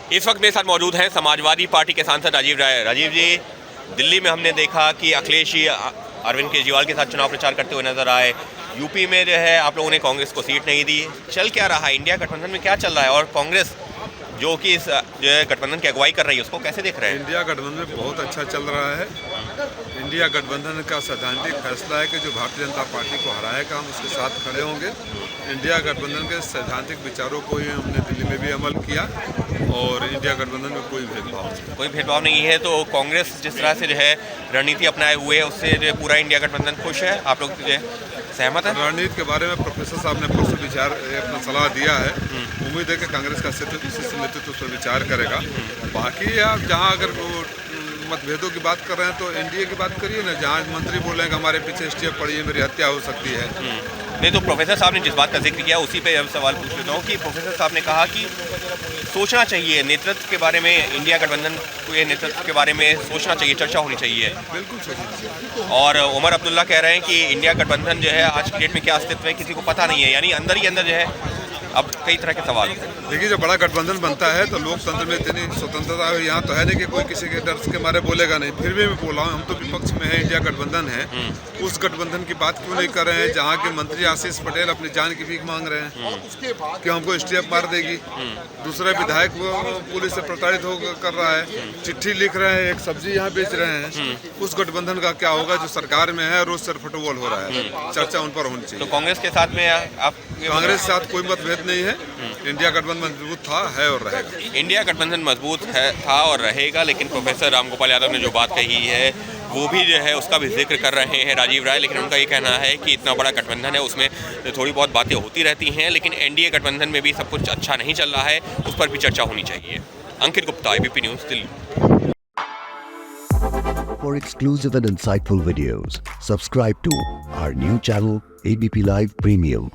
इस वक्त मेरे साथ मौजूद हैं समाजवादी पार्टी के सांसद राजीव राय। राजीव जी, दिल्ली में हमने देखा कि अखिलेश जी अरविंद केजरीवाल के साथ चुनाव प्रचार करते हुए नजर आए। यूपी में जो है आप लोगों ने कांग्रेस को सीट नहीं दी। चल क्या रहा है, इंडिया गठबंधन में क्या चल रहा है, और कांग्रेस जो कि इस जो है गठबंधन की अगुवाई कर रही है उसको कैसे देख रहे हैं? इंडिया गठबंधन में बहुत अच्छा चल रहा है। इंडिया गठबंधन का सैद्धांतिक फैसला है कि जो भारतीय जनता पार्टी को हराएगा हम उसके साथ खड़े होंगे। इंडिया गठबंधन के सैद्धांतिक विचारों को ही हमने दिल्ली में भी अमल किया और इंडिया गठबंधन में कोई भेदभाव नहीं है। तो कांग्रेस जिस तरह से जो है रणनीति अपनाए हुए है उससे जो है पूरा इंडिया गठबंधन खुश है, आप लोग जो है सहमत है? रणनीति के बारे में प्रोफेसर साहब ने परसों विचार अपना सलाह दिया है। उम्मीद है कि कांग्रेस का नेतृत्व उस पर विचार करेगा। बाकी आप जहाँ अगर वो मतभेदों की बात कर रहे हैं तो एनडीए की बात करिए ना, जहाँ मंत्री बोल रहे हैं कि हमारे पीछे स्टेप पड़ी है, मेरी हत्या हो सकती है। नहीं, तो प्रोफेसर साहब ने जिस बात का जिक्र किया उसी पे अब सवाल पूछ लेता हूँ कि प्रोफेसर साहब ने कहा कि सोचना चाहिए नेतृत्व के बारे में, इंडिया गठबंधन के नेतृत्व के बारे में सोचना चाहिए, चर्चा होनी चाहिए। बिल्कुल सही। और उमर अब्दुल्ला कह रहे हैं कि इंडिया गठबंधन जो है आज की डेट में क्या अस्तित्व है किसी को पता नहीं है, यानी अंदर ही अंदर जो है अब कई तरह के सवाल। देखिए, जब बड़ा गठबंधन बनता है तो लोकतंत्र में इतनी स्वतंत्रता है। यहाँ तो है नहीं कि कोई किसी के डर के मारे बोलेगा नहीं। फिर भी मैं बोला हूँ, हम तो विपक्ष में है, इंडिया गठबंधन है, उस गठबंधन की बात क्यों नहीं कर रहे हैं जहाँ के मंत्री आशीष पटेल अपनी जान की भीख मांग रहे हैं कि हमको स्टेप मार देगी। दूसरा विधायक पुलिस से प्रताड़ित कर रहा है, चिट्ठी लिख रहे हैं, एक सब्जी यहाँ बेच रहे हैं। उस गठबंधन का क्या होगा जो सरकार में है, रोज सर फुटबॉल हो रहा है। चर्चा उन पर होनी चाहिए। तो कांग्रेस के साथ में आप? कांग्रेस के साथ कोई मतभेद नहीं है। इंडिया गठबंधन मजबूत था, है और रहेगा। इंडिया गठबंधन मजबूत है, था और रहेगा, लेकिन प्रोफेसर रामगोपाल यादव ने जो बात कही है वो भी जो है उसका भी जिक्र कर रहे हैं राजीव राय। लेकिन उनका ये कहना है कि इतना बड़ा गठबंधन है उसमें थोड़ी बहुत बातें होती रहती हैं, लेकिन एनडीए गठबंधन में भी सब कुछ अच्छा नहीं चल रहा है, उस पर भी चर्चा होनी चाहिए। Ankit Gupta, ABP news, Delhi. For exclusive and insightful videos, subscribe to our new channel ABP Live Premium.